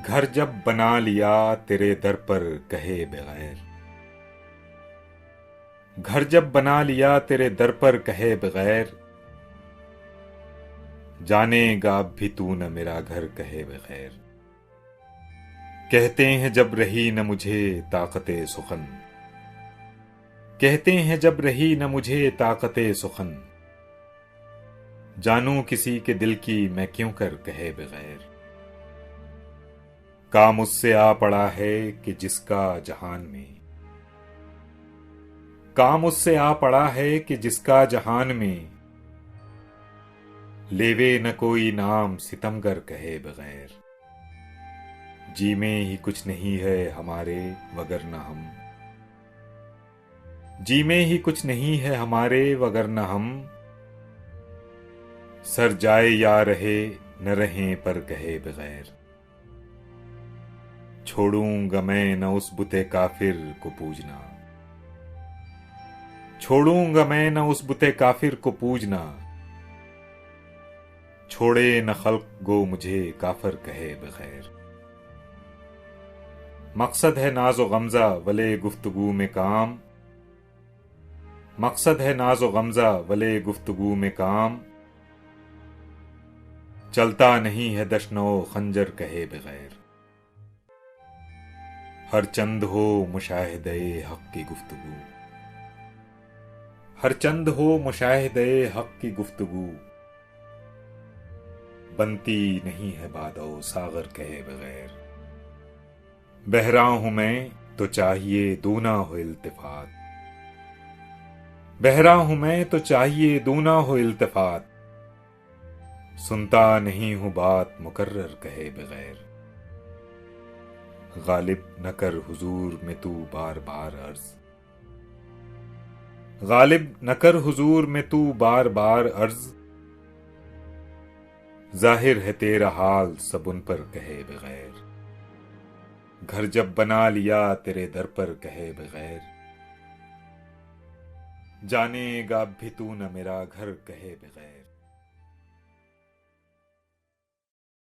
घर जब बना लिया तेरे दर पर कहे बगैर। घर जब बना लिया तेरे दर पर कहे बगैर, जानेगा अब भी तू न मेरा घर कहे बगैर। कहते हैं जब रही न मुझे ताकते सुखन, कहते हैं जब रही न मुझे ताकते सुखन, जानूं किसी के दिल की मैं क्यों कर कहे बगैर। काम उससे आ पड़ा है कि जिसका जहान में, काम उससे आ पड़ा है कि जिसका जहान में, लेवे न कोई नाम सितमगर कहे बगैर। जी में ही कुछ नहीं है हमारे वगर न हम, जी में ही कुछ नहीं है हमारे वगर न हम, सर जाए या रहे न रहें पर कहे बगैर। छोड़ूंगा मैं न उस बुते काफिर को पूजना, छोड़ूंगा मैं न उस बुते काफिर को पूजना, छोड़े न खल्क गो मुझे काफर कहे बगैर। मकसद है नाजो गमजा वले गुफ्तगू में काम, मकसद है नाजो गमजा वले गुफ्तगू में काम, चलता नहीं है दशनो खंजर कहे बगैर। हर चंद हो मुशाहिदे हक की गुफ्तगू, हर चंद हो मुशाहिदे हक की गुफ्तगू, बनती नहीं है बादो सागर कहे बगैर। बहरा हूं मैं तो चाहिए दूना हो इल्तिफात, बहरा हूं मैं तो चाहिए दूना हो इल्तिफात, सुनता नहीं हूं बात मुकर्रर कहे बगैर। गालिब न कर हुजूर में तू बार बार अर्ज, गालिब न कर हुजूर में तू बार बार अर्ज, जाहिर है तेरा हाल सब उन पर कहे बगैर। घर जब बना लिया तेरे दर पर कहे बगैर, जानेगा अब भी तू न मेरा घर कहे बगैर।